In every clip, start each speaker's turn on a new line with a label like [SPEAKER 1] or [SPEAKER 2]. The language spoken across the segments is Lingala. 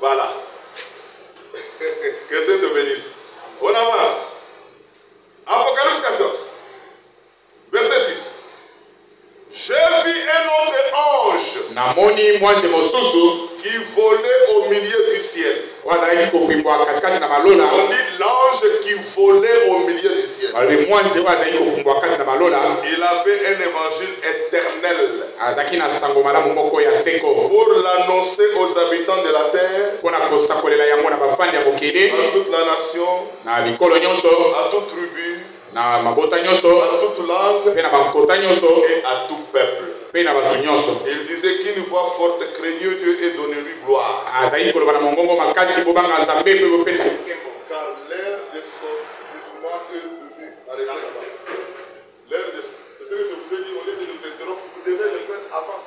[SPEAKER 1] Voilà. Que Dieu te bénisse. On avance. Apocalypse 14, verset 6. J'ai vu un autre ange qui volait au milieu du ciel. On dit l'ange qui volait au milieu du ciel. Il avait un évangile éternel pour l'annoncer aux habitants de la terre, à toute la nation, à toute tribu, à toute langue et à tout peuple. Il disait qu'une voix forte craignait Dieu et donnait-lui gloire. Car l'heure de son jugement est venue. Arrêtez là-bas. L'heure de... C'est ce que je vous ai dit, au lieu de nous interrompre, vous devez le faire avant.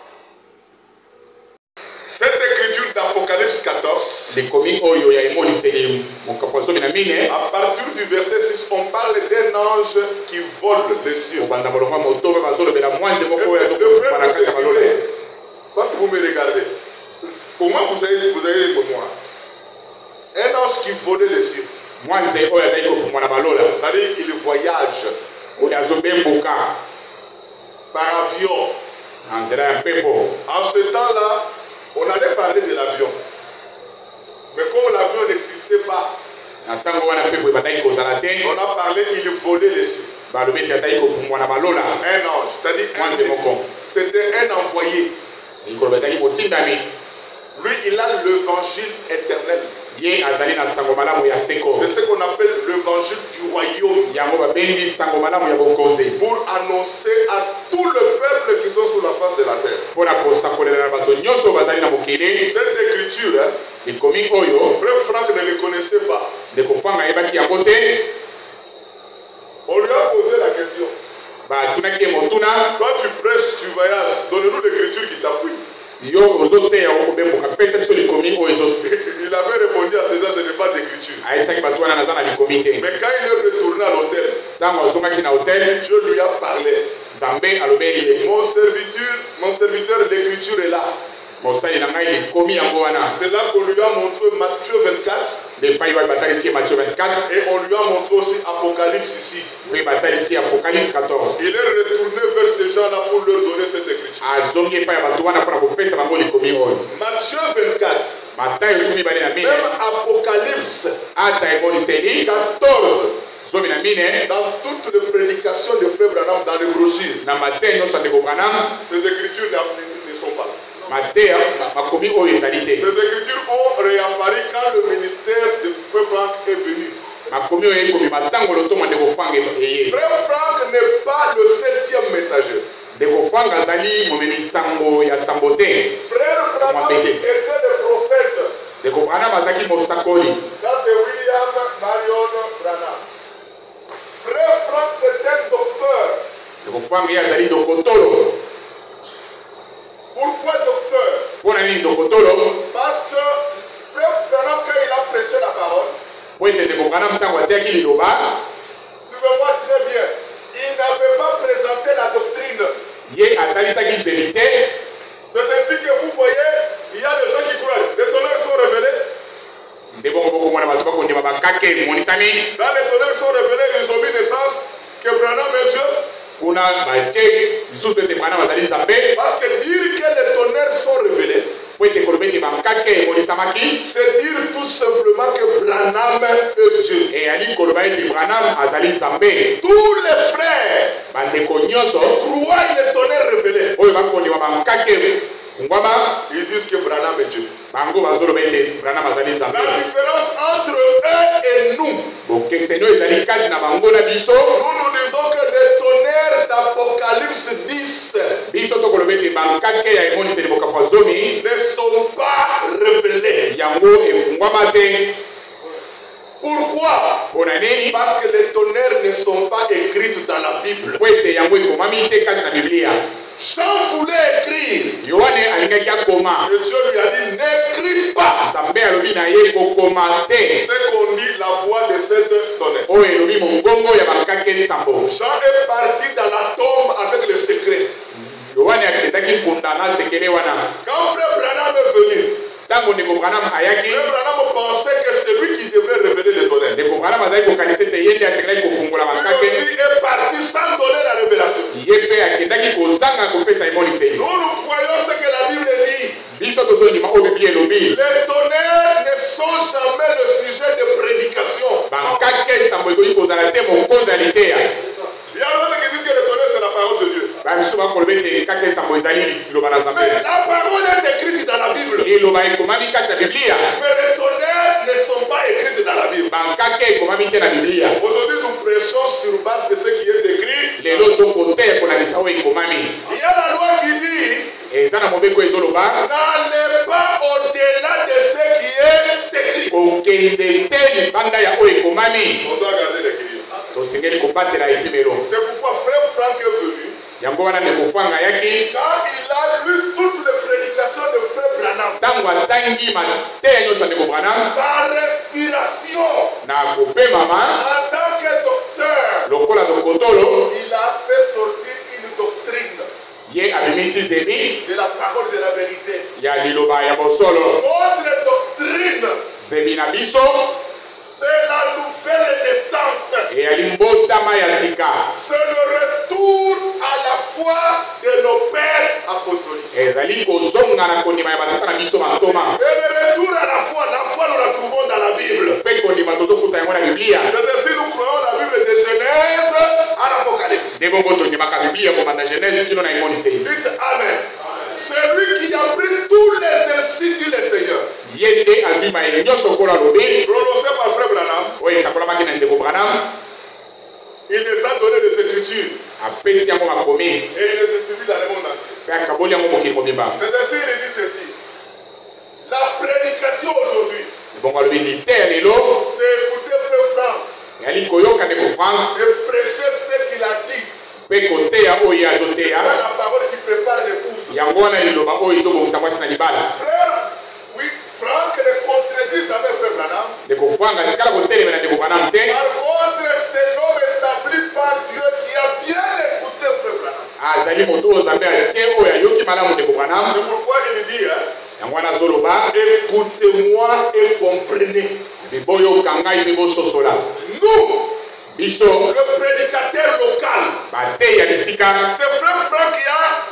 [SPEAKER 1] Cette écriture d'Apocalypse 14, à partir du verset 6, on parle d'un ange qui vole les cieux. Parce que vous me regardez, comment vous avez les mémoires? Un ange qui volait les cieux. C'est-à-dire qu'il voyage par avion. En ce temps-là, on allait parler de l'avion. Mais comme l'avion n'existait pas, on a parlé qu'il volait les cieux. Un ange, c'est-à-dire c'était un envoyé. Lui, il a l'évangile éternel. C'est ce qu'on appelle l'évangile du royaume. Pour annoncer à tout le peuple qui sont sur la face de la terre. Cette écriture, frère Franck ne le connaissait pas. On lui a posé la question. Toi tu prêches, tu voyages, donne-nous l'écriture qui t'appuie. Il avait répondu à ces gens, je n'ai pas d'écriture. Mais quand il est retourné à l'hôtel, Dieu lui a parlé. Mon serviteur, l'écriture est là. C'est là qu'on lui a montré Matthieu 24. Et on lui a montré aussi Apocalypse ici. Il est retourné vers ces gens-là pour leur donner cette écriture. Matthieu 24. Même Apocalypse 14. Dans toutes les prédications de Frère Branham, dans les brochures, ces écritures ne sont pas là. Ces écritures ont réapparu quand le ministère de Frère Franck est venu. Frère Franck n'est pas le 7e messager. Frère Branham était le prophète. Ça c'est William Marion Branham. Frère Franck c'est un docteur. Pourquoi docteur? Parce que Frère Branham, quand il a prêché la parole, suivez-moi très bien, il n'avait pas présenté la doctrine. C'est ainsi que vous voyez, il y a des gens qui croient. Les tonnerres sont révélés. Dans les tonnerres sont révélés, ils ont mis naissance que Branham est Dieu. Parce que dire que les tonnerres sont révélés, c'est dire tout simplement que Branham est Dieu. Tous les frères croient les tonnerres révélés. Ils disent que Branham est Dieu. La différence entre eux et nous, nous disons que les tonnerres d'Apocalypse 10 ne sont pas révélés. Pourquoi? Parce que les tonnerres ne sont pas écrites dans la Bible. Jean voulait écrire. Et Dieu lui a dit, n'écris pas. C'est qu'on dit la voix de cette tonnerre. Jean est parti dans la tombe avec le secret. Quand Frère Branham est venu, Tango Ndeko Branham ayaki.
[SPEAKER 2] Frère Branham pensait que c'est lui qui devrait révéler les tonnerres.
[SPEAKER 1] Ndeko Branham azali kokanisa ete yende asekali kofungola
[SPEAKER 2] Lui
[SPEAKER 1] makake.
[SPEAKER 2] aussi est parti sans donner la révélation.
[SPEAKER 1] Yepe akendaki kozanga kopesa emoniseli.
[SPEAKER 2] Nous croyons ce que la Bible dit.
[SPEAKER 1] Biso tozondima oyo Biblia elobi.
[SPEAKER 2] Les tonnerres ne sont jamais le sujet de prédication.
[SPEAKER 1] Bankake sambo ekoki kozala te mokonzi aliteya.
[SPEAKER 2] Il y a d'autres qui disent que le tonnerre c'est la parole de Dieu.
[SPEAKER 1] Bamiso bakoloba ete kake sambo ezali liloba na Nzambe.
[SPEAKER 2] Mais la parole est écrite dans la Bible.
[SPEAKER 1] Liloba ekomami kati ya Biblia.
[SPEAKER 2] Mais les tonnerres ne sont pas écrites dans la Bible.
[SPEAKER 1] Bankake ekomami te na Biblia.
[SPEAKER 2] Aujourd'hui nous prêchons sur base de ce qui est écrit.
[SPEAKER 1] Lelo tokoteya konanisa oyo ekomami.
[SPEAKER 2] Il y a la loi qui dit
[SPEAKER 1] Eza na mobeko ezoloba.
[SPEAKER 2] n'allez pas au-delà de ce qui est écrit.
[SPEAKER 1] Kokende te libanda ya oyo ekomami.
[SPEAKER 2] On doit garder l'équilibre.
[SPEAKER 1] Tosengeli kobatela epimelo.
[SPEAKER 2] C'est pourquoi frère Franck est venu.
[SPEAKER 1] Yango wana ndeko Frank ayaki.
[SPEAKER 2] Quand il a lu toutes les prédications de frère Branham.
[SPEAKER 1] Tango atangi mateya nyonso ya ndeko Branham.
[SPEAKER 2] Par respiration.
[SPEAKER 1] Na kopemama.
[SPEAKER 2] En tant que docteur.
[SPEAKER 1] Lokola dokotolo.
[SPEAKER 2] Il a fait sortir une doctrine.
[SPEAKER 1] Ye abimisi zebi.
[SPEAKER 2] De la parole de la vérité.
[SPEAKER 1] Ya liloba ya bosolo.
[SPEAKER 2] Notre doctrine.
[SPEAKER 1] Zebi na biso.
[SPEAKER 2] C'est la nouvelle naissance.
[SPEAKER 1] Et alimbotama ya sika.
[SPEAKER 2] C'est le retour à la foi de nos pères apostoliques.
[SPEAKER 1] Ezali kozonga na kondima ya batata na biso matoma.
[SPEAKER 2] Et le retour à la foi nous la trouvons dans la Bible.
[SPEAKER 1] Pe kondima tozokuta yango na Biblia.
[SPEAKER 2] C'est-à-dire nous croyons la Bible de Genèse à l'Apocalypse.
[SPEAKER 1] Debongo tondimaka Biblia kobanda Genèse kino na emoniseli.
[SPEAKER 2] Dites Amen. C'est lui qui a pris tous les insignes du Seigneur.
[SPEAKER 1] Yende azima nyonso kola lobi.
[SPEAKER 2] Prononcé par frère Branham.
[SPEAKER 1] Oui, ça kola makina ndeko Branham.
[SPEAKER 2] Il les a donné des écritures.
[SPEAKER 1] Apesi yango makomi.
[SPEAKER 2] Et il les distribue dans le monde entier.
[SPEAKER 1] Pe akaboli yango mokili mobimba.
[SPEAKER 2] C'est-à-dire il dit ceci. La prédication aujourd'hui.
[SPEAKER 1] Bongo lobi liter lelo.
[SPEAKER 2] C'est écouter frère Franck.
[SPEAKER 1] Yali koyoka ndeko Frank.
[SPEAKER 2] Et prêcher ce qu'il a dit.
[SPEAKER 1] Pe koteya oyo azoteya.
[SPEAKER 2] C'est la parole qui prépare l'épouse.
[SPEAKER 1] Yango wana liloba oyo ezobongisa mwasi na libala.
[SPEAKER 2] Frère, oui, Franck ne contredit jamais frère Branham.
[SPEAKER 1] Ndeko Frank atikala kotelemela ndeko Branham te.
[SPEAKER 2] Par contre, c'est l'homme établi par Dieu qui a bien écouté frère Branham.
[SPEAKER 1] Azali moto oyo Nzambe atie oyo ayoki malamu ndeko Branham.
[SPEAKER 2] C'est pourquoi il dit,
[SPEAKER 1] yango wana azoloba.
[SPEAKER 2] Écoutez-moi et comprenez.
[SPEAKER 1] Biboyoka ngai mpe bososola.
[SPEAKER 2] Nous,
[SPEAKER 1] biso
[SPEAKER 2] le prédicateur local,
[SPEAKER 1] bateya bisika.
[SPEAKER 2] c'est frère Franck qui a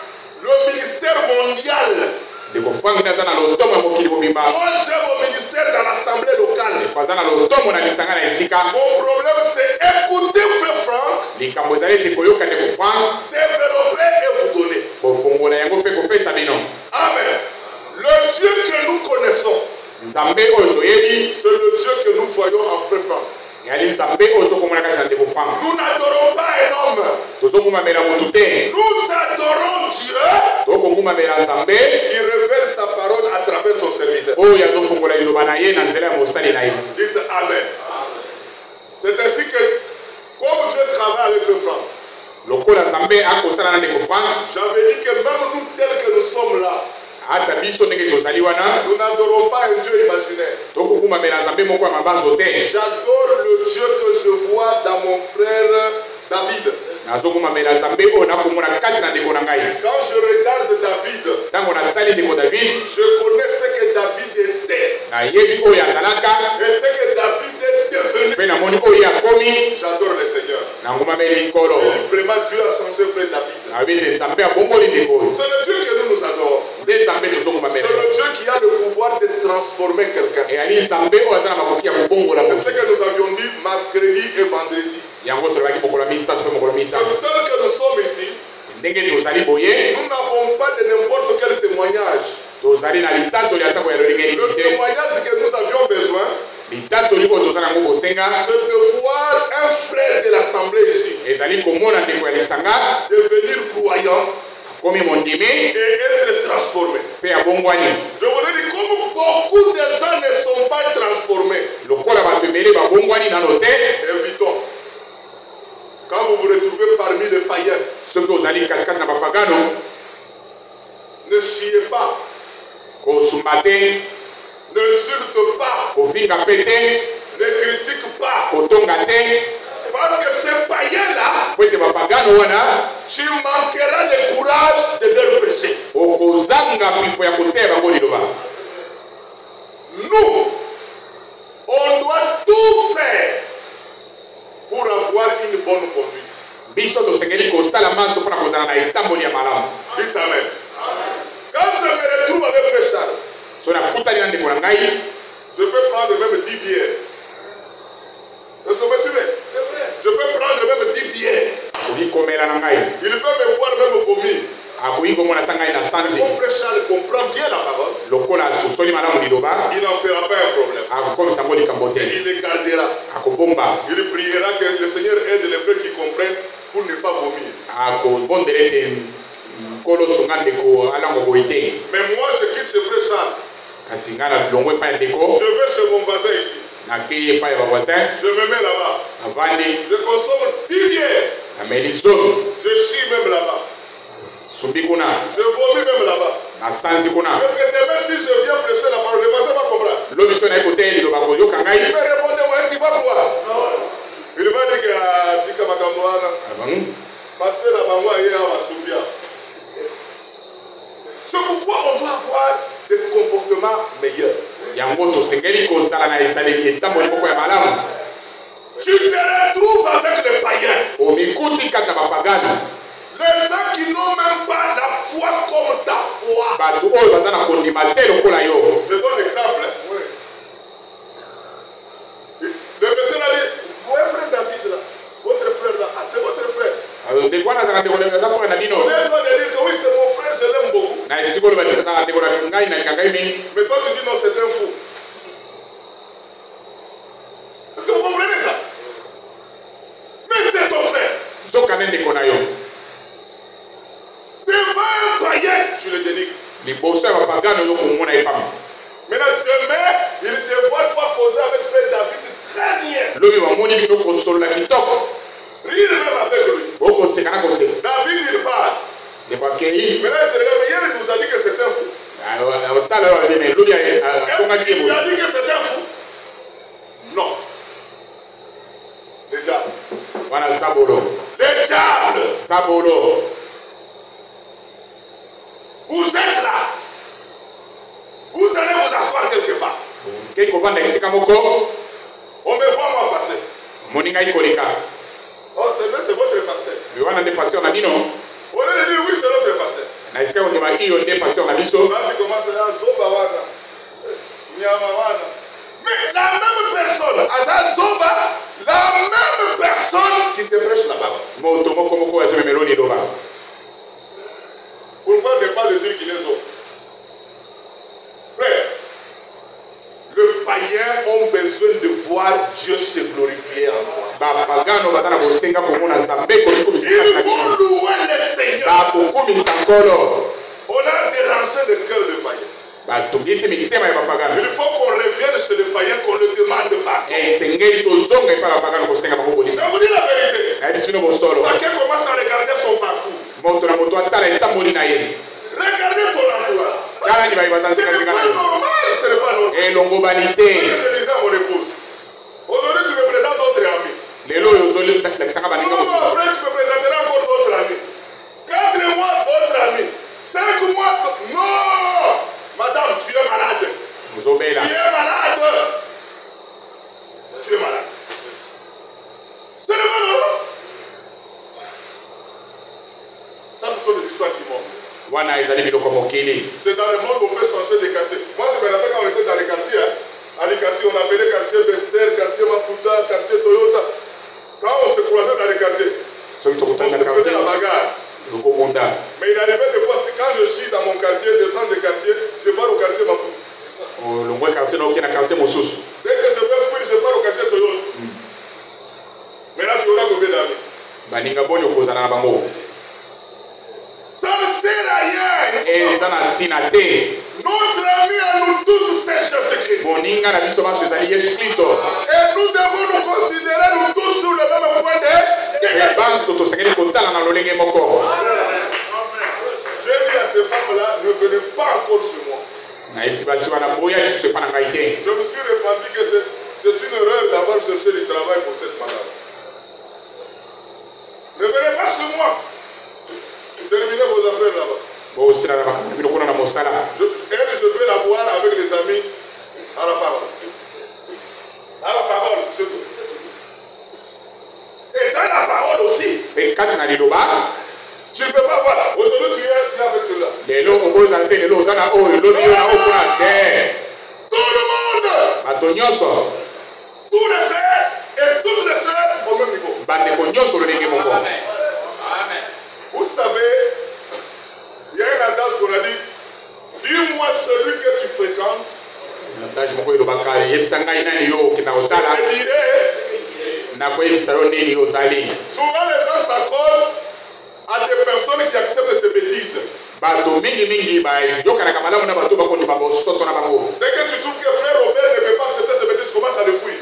[SPEAKER 2] le ministère mondial.
[SPEAKER 1] Ndeko Frank naza na lotomo ya mokili mobimba.
[SPEAKER 2] Moi j'ai mon ministère dans l'assemblée locale.
[SPEAKER 1] Ndeko aza na lotomo na lisanga na esika.
[SPEAKER 2] Mon problème c'est écouter frère Franck,
[SPEAKER 1] likambo ezali ete koyoka ndeko Frank,
[SPEAKER 2] développer et vous donner.
[SPEAKER 1] kofongola yango mpe kopesa bino.
[SPEAKER 2] Amen. Le Dieu que nous connaissons,
[SPEAKER 1] Nzambe oyo toyebi,
[SPEAKER 2] c'est le Dieu que nous voyons en frère Franck.
[SPEAKER 1] yali Nzambe oyo tokomona kati ya ndeko Frank.
[SPEAKER 2] Nous n'adorons pas un homme.
[SPEAKER 1] Tozokumamela motu te.
[SPEAKER 2] Nous adorons Dieu
[SPEAKER 1] tokokumamela Nzambe
[SPEAKER 2] qui révèle sa parole à travers son serviteur.
[SPEAKER 1] oyo azofongola liloba na ye na nzela ya mosali na ye.
[SPEAKER 2] Dites Amen. C'est ainsi que, comme Dieu travaille avec frère Franck,
[SPEAKER 1] lokola Nzambe akosala na ndeko Frank,
[SPEAKER 2] j'avais dit que même nous tels que nous sommes là,
[SPEAKER 1] ata biso ndenge tozali wana,
[SPEAKER 2] nous n'adorons pas un Dieu imaginaire.
[SPEAKER 1] tokokumamela Nzambe moko ya mabanzo te.
[SPEAKER 2] J'adore le Dieu que je vois dans mon frère David.
[SPEAKER 1] nazokumamela Nzambe oyo nakomona kati na ndeko na ngai.
[SPEAKER 2] Quand je regarde David,
[SPEAKER 1] ntango natali ndeko David,
[SPEAKER 2] je connais ce que David était
[SPEAKER 1] nayebi oyo azalaka
[SPEAKER 2] et ce que David est devenu.
[SPEAKER 1] mpe namoni oyo akomi.
[SPEAKER 2] J'adore le Seigneur.
[SPEAKER 1] nangumameli nkolo.
[SPEAKER 2] Et vraiment Dieu a changé frère David.
[SPEAKER 1] nayebi ete Nzambe abomboli ndeko oyo.
[SPEAKER 2] C'est le Dieu que nous nous adorons.
[SPEAKER 1] nde Nzambe
[SPEAKER 2] C'est
[SPEAKER 1] tozokumamela.
[SPEAKER 2] le Dieu qui a le pouvoir de transformer quelqu'un.
[SPEAKER 1] eyali Nzambe oyo aza na makoki ya kobongola
[SPEAKER 2] C'est
[SPEAKER 1] moto.
[SPEAKER 2] ce que nous avions dit mercredi et vendredi.
[SPEAKER 1] yango tolobaki mokolo ya misato mpe mokolo ya mitano.
[SPEAKER 2] Tel que nous sommes ici,
[SPEAKER 1] ndenge tozali boye,
[SPEAKER 2] nous n'avons pas de n'importe quel témoignage.
[SPEAKER 1] tozali na litatoli atako ya lolenge
[SPEAKER 2] Le
[SPEAKER 1] nini te.
[SPEAKER 2] témoignage que nous avions besoin,
[SPEAKER 1] litatoli oyo toza nango bosenga
[SPEAKER 2] c'est de voir un frère de l'assemblée ici
[SPEAKER 1] ezali komona ndeko ya lisanga
[SPEAKER 2] devenir croyant
[SPEAKER 1] akomi mondimi
[SPEAKER 2] et être transformé.
[SPEAKER 1] mpe abongwani.
[SPEAKER 2] Je vous ai dit, comme beaucoup de gens ne sont pas transformés,
[SPEAKER 1] lokola bato ebele babongwani nano te,
[SPEAKER 2] évitons. Quand vous vous retrouvez parmi les païens,
[SPEAKER 1] soki ozali katikati na bapagano,
[SPEAKER 2] ne chiez pas,
[SPEAKER 1] kosumba te,
[SPEAKER 2] n'insulte pas,
[SPEAKER 1] kofinga mpe te,
[SPEAKER 2] ne critique pas.
[SPEAKER 1] kotonga te,
[SPEAKER 2] Parce que ces païens-là,
[SPEAKER 1] po ete bapagano wana
[SPEAKER 2] tu manqueras le courage de leur prêcher.
[SPEAKER 1] okozanga mpifo ya koteya bango liloba.
[SPEAKER 2] nous, on doit tout faire pour avoir une bonne conduite.
[SPEAKER 1] Biso to sengeli ko sala maso pona ko zana na etamboli ya malamu.
[SPEAKER 2] Dites amen. Quand je me retrouve avec Frère Charles,
[SPEAKER 1] So na kutani na ndeko na ngai,
[SPEAKER 2] je peux prendre même 10 bières. Est-ce que vous me suivez? Je peux prendre même 10 bières.
[SPEAKER 1] oyi komela na ngai.
[SPEAKER 2] Il peut me voir même vomir.
[SPEAKER 1] Akoyi komona tanga ina sanzi.
[SPEAKER 2] Mon Frère Charles comprend bien la parole.
[SPEAKER 1] Lokola sosoli malamu liloba,
[SPEAKER 2] Il n'en fera pas un problème.
[SPEAKER 1] akokomisa ngo likambo te.
[SPEAKER 2] Il les gardera.
[SPEAKER 1] Akobomba,
[SPEAKER 2] Il priera que le Seigneur aide les frères qui comprennent pour ne pas vomir.
[SPEAKER 1] akobondele te nkolo sunga ndeko alango boye te.
[SPEAKER 2] Mais moi, je quitte ce Frère Charles.
[SPEAKER 1] Kasi nga na longwe epai ya ndeko,
[SPEAKER 2] Je vais chez mon voisin ici.
[SPEAKER 1] nakei epai ya bavoisin,
[SPEAKER 2] Je me mets là-bas.
[SPEAKER 1] navandi,
[SPEAKER 2] Je consomme 10 bières.
[SPEAKER 1] nameli zomi,
[SPEAKER 2] Je chie même là-bas.
[SPEAKER 1] sumbi kuna,
[SPEAKER 2] Je vomis même là-bas.
[SPEAKER 1] nasanzi kuna.
[SPEAKER 2] Parce que demain, si je viens prêcher la parole, le voisin va comprendre.
[SPEAKER 1] Lobi so na ekote liloba koyoka
[SPEAKER 2] Il
[SPEAKER 1] ngai.
[SPEAKER 2] me répondre, moi, est-ce qu'il va croire? Il va dire que Tika Makamboana, pasteur Abangwa, il a Masumbia. C'est pourquoi on doit avoir des comportements meilleurs.
[SPEAKER 1] Yango tosengeli kozala na ezaleli etamboli moko ya malamu.
[SPEAKER 2] Tu te retrouves avec les païens.
[SPEAKER 1] Omikuti kaka bapagani.
[SPEAKER 2] Les gens qui n'ont même pas la foi comme ta foi.
[SPEAKER 1] Bato oyo baza na kondima te lokola yo.
[SPEAKER 2] Je donne l'exemple. Oui. Le monsieur a dit, votre frère David là, votre frère là, ah, c'est votre frère.
[SPEAKER 1] Ndeko wana azaka ndeko na frère na bino.
[SPEAKER 2] On est en train de dire que oui, c'est mon frère, je l'aime beaucoup.
[SPEAKER 1] Na esiko loba azaka ndeko na ngai na ngai mingi.
[SPEAKER 2] Mais toi tu dis non, c'est un fou. Est-ce que vous comprenez ça? Mais c'est ton frère.
[SPEAKER 1] Zoka ne ndeko na yo.
[SPEAKER 2] Devant un païen, tu le dénigres.
[SPEAKER 1] Liboso ya bapagano yo komona epam.
[SPEAKER 2] Maintenant, demain, il te voit toi causer avec frère David très bien.
[SPEAKER 1] Lobi bamoni bino kosolola kitoko.
[SPEAKER 2] Rire même avec lui.
[SPEAKER 1] Bokoseka na koseka.
[SPEAKER 2] David, il parle.
[SPEAKER 1] Ndeko akei.
[SPEAKER 2] Maintenant, il te regarde, mais hier, il nous a dit que c'est un fou.
[SPEAKER 1] Otala wa bene lobi
[SPEAKER 2] Est-ce qu'il lui a dit que c'est un fou? Non. Le diable.
[SPEAKER 1] Wana Zabolo.
[SPEAKER 2] Le diable.
[SPEAKER 1] Zabolo.
[SPEAKER 2] Vous êtes là. Vous allez vous asseoir quelque part.
[SPEAKER 1] Keko vanda esika moko.
[SPEAKER 2] On me voit moi passer.
[SPEAKER 1] Moninga ikoleka.
[SPEAKER 2] Oh, c'est votre pasteur.
[SPEAKER 1] Wana nde pasteur na bino.
[SPEAKER 2] Au lieu de dire oui, c'est notre pasteur.
[SPEAKER 1] Na esika ondima iyo nde pasteur na biso.
[SPEAKER 2] Là, tu commences à Zoba Wana. Nyama Wana. Mais la même personne, Aza Zoba, la même personne qui te prêche la parole.
[SPEAKER 1] Moto moko moko ya meloni loba.
[SPEAKER 2] Pourquoi ne pas le dire qu'il est Zoba? Frère, les païens ont besoin de voir Dieu se glorifier en toi.
[SPEAKER 1] Bapagano bazana kosenga komona Nzambe ko
[SPEAKER 2] Il faut louer le Seigneur. On a dérangé le cœur de païen. Il faut qu'on revienne chez les païens, qu'on le demande pas. Je vous dis la vérité. Chacun commence à regarder son parcours. Regardez ton emploi. Ce n'est pas normal. Ce n'est pas normal. Ce que je disais à mon épouse. Aujourd'hui, tu me présentes d'autres amis. Après, tu me présenteras encore d'autres amis. 4 mois, d'autres amis. 5 mois, non. Madame, tu es malade. Tu es malade. Tu es malade. Ce n'est pas normal. Ça, ce sont des histoires du monde. C'est dans le monde où on peut changer de quartier. Moi, je me rappelle quand on était dans les quartiers. À l'Ikasi, on appelait quartier Bester, quartier Mafuta, quartier Toyota. Quand on se croisait dans les quartiers, on se faisait la bagarre. Mais il arrivait des fois, quand je suis dans mon quartier, je sens des quartiers, je pars au quartier Mafuta. Dès que je vais fuir, je pars au quartier Toyota. Mais là, tu auras combien d'amis? Ça ne sert à rien. Notre ami à nous tous, c'est Jésus-Christ. Et nous devons nous considérer nous tous sur le même point de vue. Je dis à ces femmes-là, ne venez pas encore sur moi. Je me suis répandu que c'est une erreur d'avoir cherché du travail pour cette madame. Ne venez pas sur moi. Terminez vos affaires là-bas. Elle, je vais la voir avec les amis à la Tu ne peux pas voir. Aujourd'hui, tu es avec cela. Tout le monde. Tous les frères et toutes les sœurs au même niveau. Vous savez, il y a un adage qu'on a dit, dis-moi celui que tu fréquentes. Je dirais, souvent les gens s'accordent à des personnes qui acceptent tes bêtises. Dès que tu trouves que frère Robert ne peut pas accepter ses bêtises, tu commences à le fuir.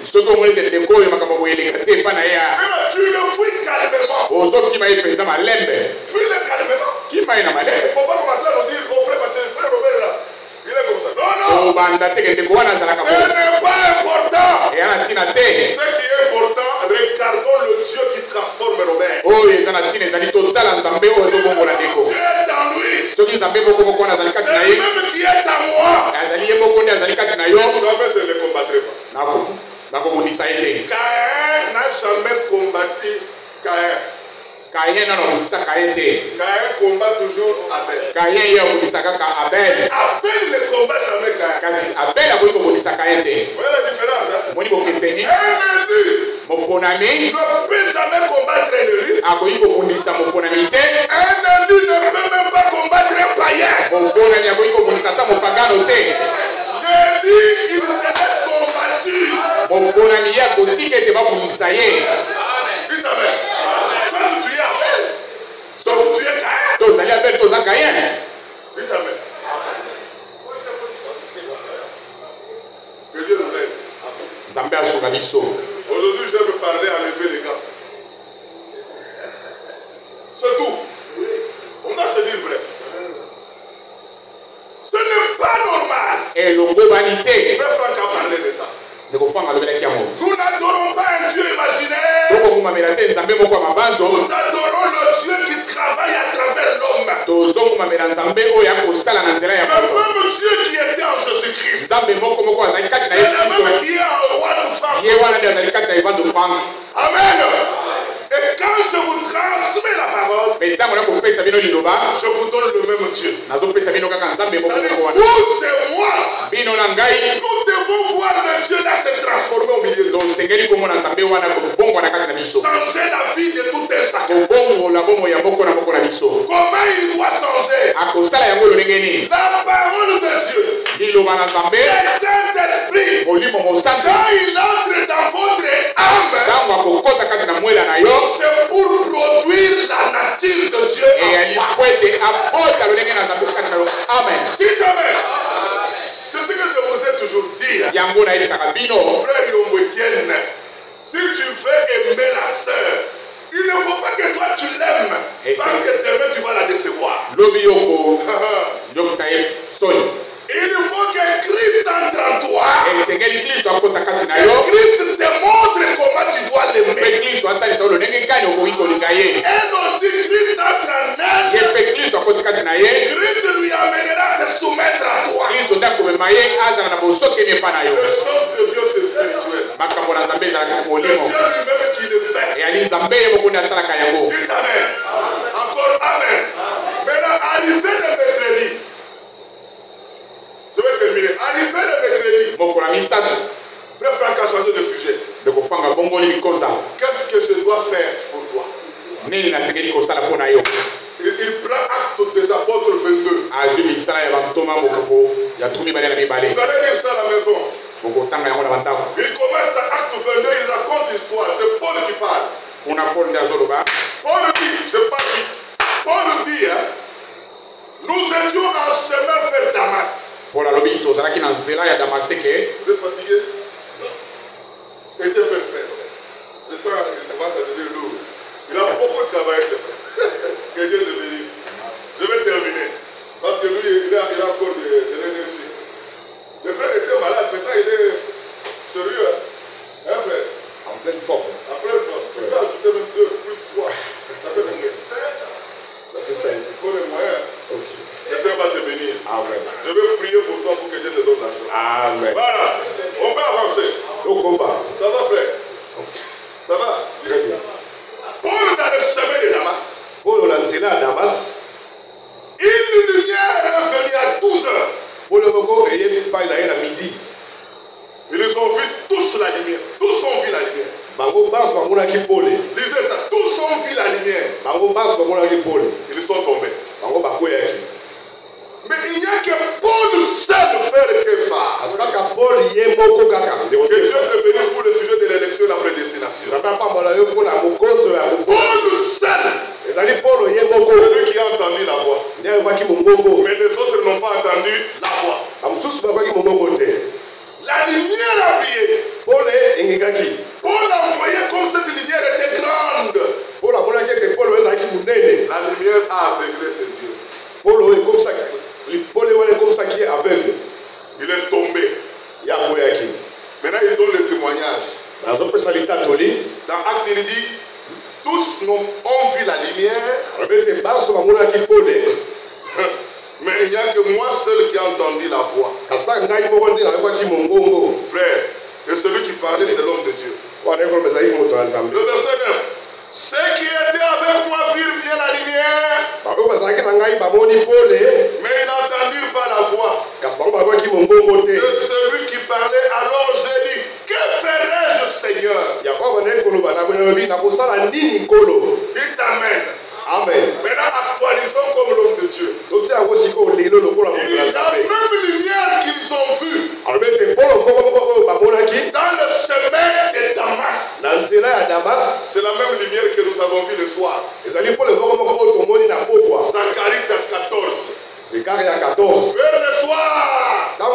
[SPEAKER 2] Tu le fuis calmement. Fuis-le calmement. Il ne faut pas commencer à nous dire, oh frère Robert là, il est comme ça. Non, non. Ce n'est pas important. Ce qui est important, regardons le Dieu qui transforme Robert. Dieu est en lui. Et même qui est en moi. Jamais je ne le combattrai pas. Caïn n'a jamais combattu Caïn. Caïn combat toujours Abel. Abel ne combat jamais Caïn. Vous voyez la différence? Un élu ne peut jamais combattre un élu. Un élu ne peut même pas combattre un païen. Je dis qu'il se laisse combattu. Dites Amen. Tu es Abel. Donc tu es Caïn. Dites Amen. Que Dieu nous aide. Aujourd'hui, je vais me parler à lever les gars. C'est tout. On doit se dire vrai. Ce n'est pas normal. Frère Franck a parlé de ça. Nous n'adorons pas un Dieu imaginaire. Nous adorons le Dieu qui travaille à travers l'homme. Le même Dieu qui était en Jésus-Christ. C'est le même qui est en roi de femme. Amen. Et quand je vous transmets la parole, je vous donne le même Dieu. Vous et moi, nous devons voir le Dieu là se transformer au milieu de nous. Changer la vie de tout un chacun. Comment il doit changer? La parole de Dieu, le Saint-Esprit, quand il entre dans votre âme, c'est pour produire la nature de Dieu. Amen. Dites Amen. C'est ce que je vous ai toujours dit. Mon frère Yombo Etienne, si tu veux aimer la sœur, il ne faut pas que toi tu l'aimes, parce que demain tu vas la décevoir. Il faut que Christ entre en toi. Et Christ te montre comment tu dois l'aimer. Et aussi Christ entre en elle. Christ lui amènera à se soumettre à toi. Les choses de Dieu c'est spirituel. C'est Dieu lui-même qui le fait. Dites Amen. Encore Amen. Maintenant, arrivé le mercredi. Je vais terminer. Arrivé le mercredi. Frère Franck a changé de sujet. Qu'est-ce que je dois faire pour toi? Il prend acte des apôtres 22. Vous allez lire ça à la maison. Il commence dans acte 22, il raconte l'histoire. C'est Paul qui parle. Paul dit, je parle vite. Paul dit, hein, nous étions en chemin vers Damas. Vous êtes fatigué? Était parfait. Le sang, il commence à devenir lourd. Il a beaucoup travaillé, c'est vrai. Que Dieu le bénisse. Je vais terminer. Parce que lui, il a encore de l'énergie. Le frère était malade, maintenant il est sérieux. Hein, frère? En pleine forme. En pleine forme. Tu peux ajouter même 2 plus 3. Ça fait combien? Ça fait 5. Il faut les moyens. Ok. Le Seigneur va te bénir. Amen. Je vais prier pour toi pour que Dieu te donne la joie. Amen. Voilà. On peut avancer. Au combat. Ça va, frère? Ça va? Très bien. Paul dans le chemin de Damas. pas il a à midi.
[SPEAKER 1] Ils ont vu tous la lumière. Tous ont vu la lumière.
[SPEAKER 2] Lisez
[SPEAKER 1] ça. Tous ont vu la lumière.
[SPEAKER 2] Ils sont tombés.
[SPEAKER 1] Mais il n'y a que Paul seul frère Képhas.
[SPEAKER 2] Que
[SPEAKER 1] Dieu te bénisse pour le sujet de l'élection et la prédestination. Paul seul.
[SPEAKER 2] Celui
[SPEAKER 1] qui a entendu la voix. Mais les autres n'ont pas entendu la voix. La lumière a brillé. Paul a envoyé comme cette lumière était grande. La lumière a aveuglé ses yeux.
[SPEAKER 2] Paul est comme ça qui est aveugle.
[SPEAKER 1] Il est tombé. Maintenant il donne le témoignage. Dans Acte il dit tous ont vu la lumière. Mais il n'y a que moi seul qui a entendu la voix. Frère, et celui qui parlait, c'est l'homme de Dieu. Le verset 9. Ceux qui étaient avec moi virent bien la lumière, mais ils n'entendirent pas la voix de celui qui parlait. Alors j'ai dit, que ferai-je, Seigneur? Il t'amène.
[SPEAKER 2] Amen.
[SPEAKER 1] Maintenant, actualisons comme l'homme de Dieu. Il y a même lumière qu'ils ont vue dans le chemin de Damas. C'est la même lumière que nous avons vue le soir. Zacharie 14. Vers le soir, la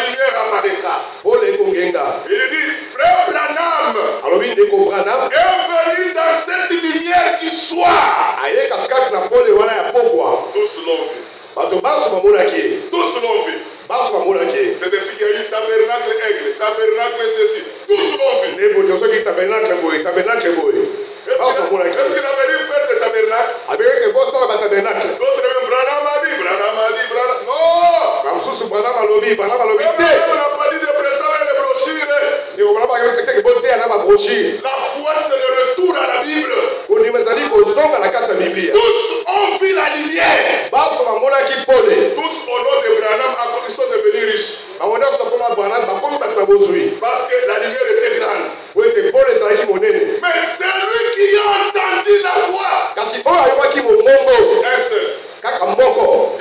[SPEAKER 1] lumière apparaîtra. Il dit, frère Branham est venu dans cette lumière du soir. Tous l'ont vu. Tous l'ont vu. C'est ainsi qu'il y a eu tabernacle aigle, tabernacle ceci. Tous l'ont vu. Est-ce qu'il avait dit faire le tabernacle? D'autres même, Branham a dit. Non! Branham n'a pas dit de prêcher les brochures. La foi, c'est le retour à la Bible. Tous ont vu la lumière. Tous au nom de Branham, ils sont devenus riches. Parce que la lumière était grande. Mais c'est lui qui a entendu la voix. Un seul.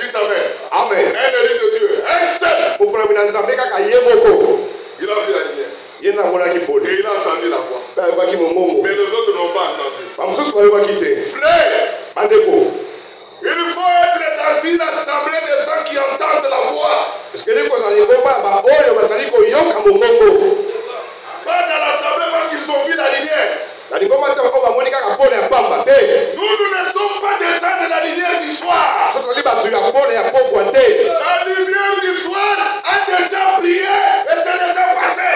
[SPEAKER 1] Dites Amen.
[SPEAKER 2] Amen.
[SPEAKER 1] Un élu de Dieu. Un seul. Il a vu la lumière. Et il a entendu la voix. Mais les autres n'ont pas entendu. Frère, il faut être dans une assemblée de gens qui entendent la voix. Pas dans l'assemblée parce qu'ils ont vu la lumière. Nous ne sommes pas des gens de la lumière du soir. La lumière du soir a déjà brillé et c'est déjà passé.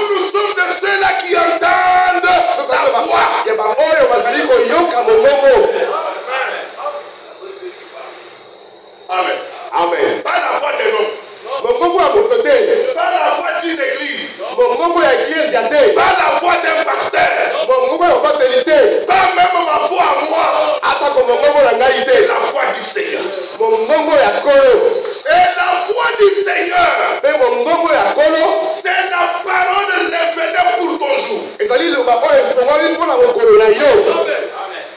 [SPEAKER 1] Nous sommes de ceux-là qui entendent la voix. Amen.
[SPEAKER 2] Amen.
[SPEAKER 1] Pas la voix des hommes. Pas la voix d'une église. Pas la voix d'un pasteur. Pas même ma voix à moi. La voix du Seigneur. Et la voix du Seigneur, c'est la parole révélée pour ton jour.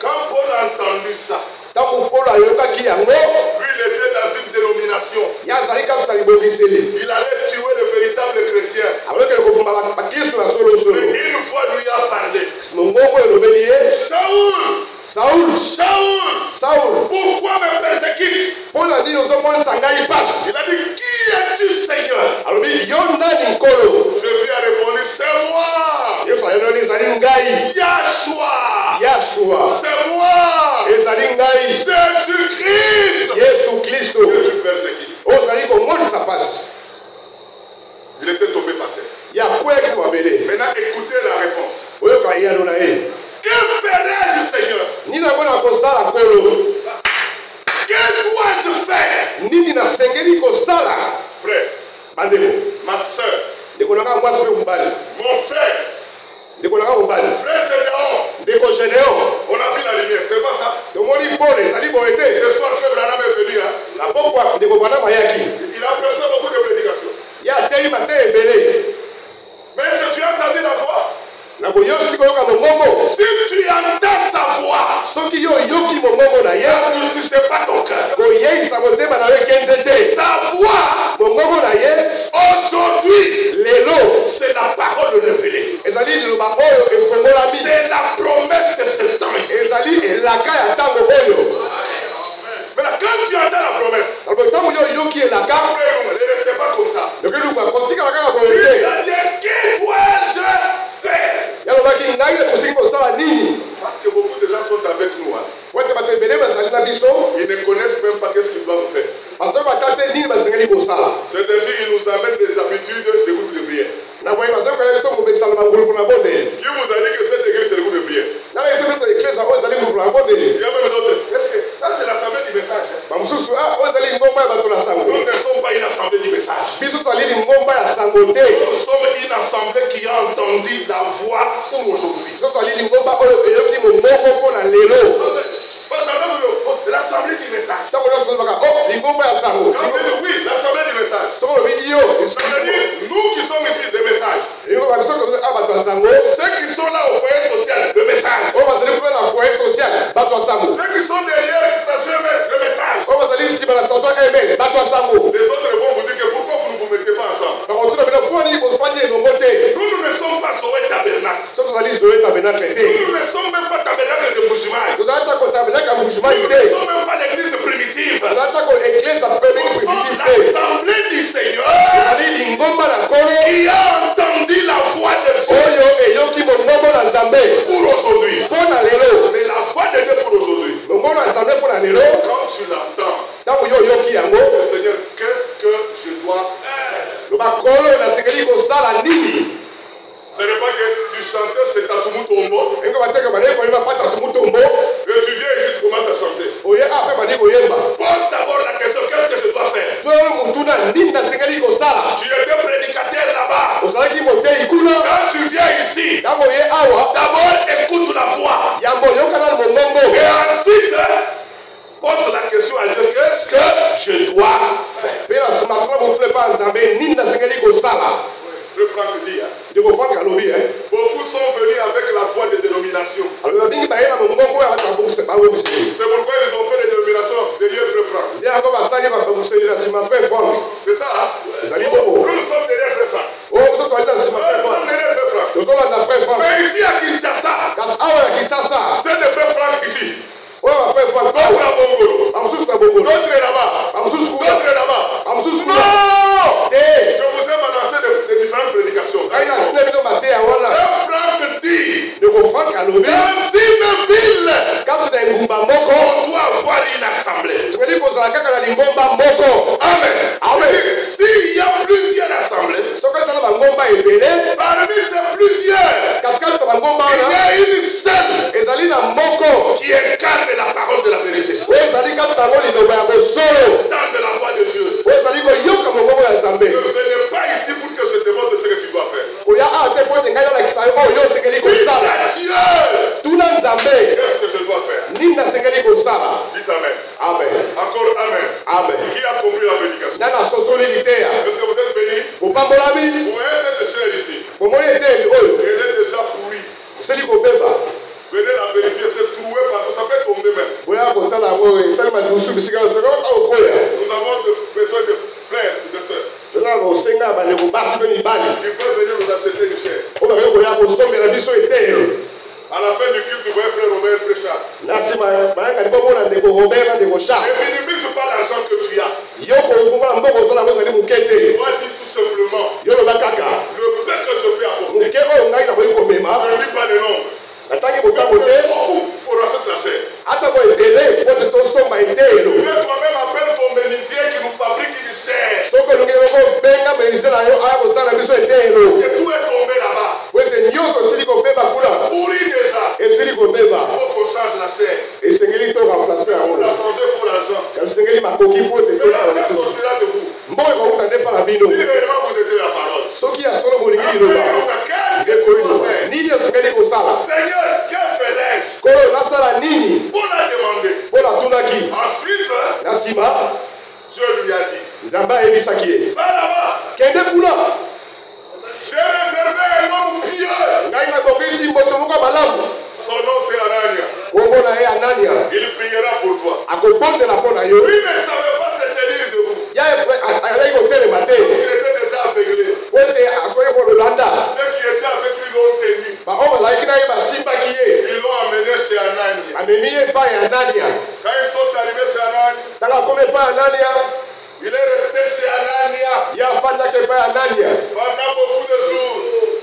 [SPEAKER 1] Quand Paul a entendu ça, lui il était dans une dénomination. Il allait tuer le véritable chrétien. Mais une fois lui a parlé. Saoul, pourquoi me persécutes? Il a dit, qui es-tu, Seigneur? Jésus a répondu, c'est moi. Yahshua. C'est moi. Jésus-Christ. Que tu persécutes. Il était tombé par terre. Maintenant, écoutez la réponse. Que ferai-je, Seigneur? Que dois-je faire? Frère, ma soeur, mon frère, frère Généon, on a vu la lumière, c'est pas ça? Ce soir, frère Branham est venu.
[SPEAKER 2] Il a prêché beaucoup de prédications. Mais est-ce que tu as entendu la voix? Si tu entends sa voix, n'adoucissez pas ton cœur. Sa voix, aujourd'hui, c'est la parole révélée. C'est la promesse de ce temps. Mais quand tu entends la promesse, ne restez pas comme ça. Il a dit, que dois-je faire? Parce que beaucoup de gens sont avec nous. Hein. Ils ne connaissent même pas ce qu'ils doivent faire. C'est ainsi qu'ils nous amènent des habitudes de groupe de prière. Qui vous a dit que cette église c'est le groupe de prière? Il y a même d'autres. Est-ce que ça c'est l'assemblée du message? Nous ne sommes pas une assemblée du message. Nous sommes une assemblée qui a entendu la voix pour aujourd'hui. L'assemblée du message. Quand vous dites oui, l'assemblée du message. Ça veut dire nous qui sommes ici des messages. Ceux qui sont là au foyer social, le message. Ceux qui sont derrière qui s'assument le message. Les autres vont vous dire que pourquoi vous ne vous mettez pas ensemble? Nous ne sommes pas sur un tabernacle. Nous ne sommes même pas tabernacle de Mbujimaï. Nous ne sommes même pas l'église primitive. Nous sommes l'assemblée du Seigneur qui a entendu la voix de Dieu pour aujourd'hui. Mais la voix de Dieu pour aujourd'hui, quand tu l'entends, le Seigneur, qu'est-ce que je dois faire? Ce n'est pas que tu chantais, c'est Tatumu Tombo. Et tu viens ici, tu commences à chanter. Pose d'abord la question, qu'est-ce que je dois faire? Tu étais prédicateur là-bas. Quand tu viens ici, d'abord écoute la voix. Et ensuite, pose la question à Dieu, qu'est-ce que je dois faire? Le Franck dit, beaucoup sont venus avec la voix de dénomination. C'est pourquoi ils ont fait des dénominations derrière Frère Franck. C'est ça, hein? Nous sommes derrière Frère Franck. Mais ici à Kinshasa, c'est de Frère Franck ici. D'autres là-bas. Je vous ai annoncé de différentes prédications. Franck dit, dans une ville, on doit avoir une assemblée. Amen. S'il y a plusieurs assemblées, parmi ces plusieurs, il y a une seule qui incarne la parole de la vérité. Dans de la voix de Dieu. Ne venez pas ici pour que je te demande ce que tu dois faire. Qu'est-ce que je dois faire? Dites Amen. Encore Amen. Qui a compris la prédication? Est-ce que vous êtes bénis? Vous voyez cette chair ici. Elle est déjà pourrie. Venez la vérifier, c'est troué partout, ça peut tomber même. Nous avons besoin de frères, de sœurs. Ils peuvent venir nous acheter une chair. À la fin du culte, vous voyez frère Robert, frère Charles. Ne minimise pas l'argent que tu as. Moi, dis tout simplement le peu que je peux apporter. Ne dis pas le nom. Pour acheter la chair. Toi-même appelle ton menuisier qui nous fabrique une chair. Et tout est tombé là-bas. Pourri déjà. Il faut qu'on change la chair. Pour la changer, il faut l'argent. L'argent sortira de vous. Si réellement vous êtes la parole. Qu'est-ce que tu dois faire? Seigneur, que ferais-je pour la demander? Ensuite, Dieu lui a dit,
[SPEAKER 1] Zamba ebisaki.
[SPEAKER 2] va là-bas.
[SPEAKER 1] Kende kula.
[SPEAKER 2] J'ai réservé un homme pieux.
[SPEAKER 1] Ngai na bokisi mboto moko malamu.
[SPEAKER 2] Son nom c'est Anania.
[SPEAKER 1] Kombo na ye Anania.
[SPEAKER 2] Il priera pour toi.
[SPEAKER 1] Akobondela pona yo.
[SPEAKER 2] Lui ne savait pas se tenir debout.
[SPEAKER 1] Ya ayai kotelema te.
[SPEAKER 2] Il était déjà aveuglé.
[SPEAKER 1] Ote asoye kolanda.
[SPEAKER 2] Ceux qui étaient avec lui l'ont tenu.
[SPEAKER 1] Ba o malaiki na ye basimbaki ye.
[SPEAKER 2] Ils l'ont amené chez Anania.
[SPEAKER 1] Amemi ye pa ya Anania.
[SPEAKER 2] Quand ils sont arrivés chez Anania,
[SPEAKER 1] Tanga kome pa Anania.
[SPEAKER 2] il est resté chez Anania
[SPEAKER 1] Ya fandaki pa Anania.
[SPEAKER 2] pendant beaucoup de jours.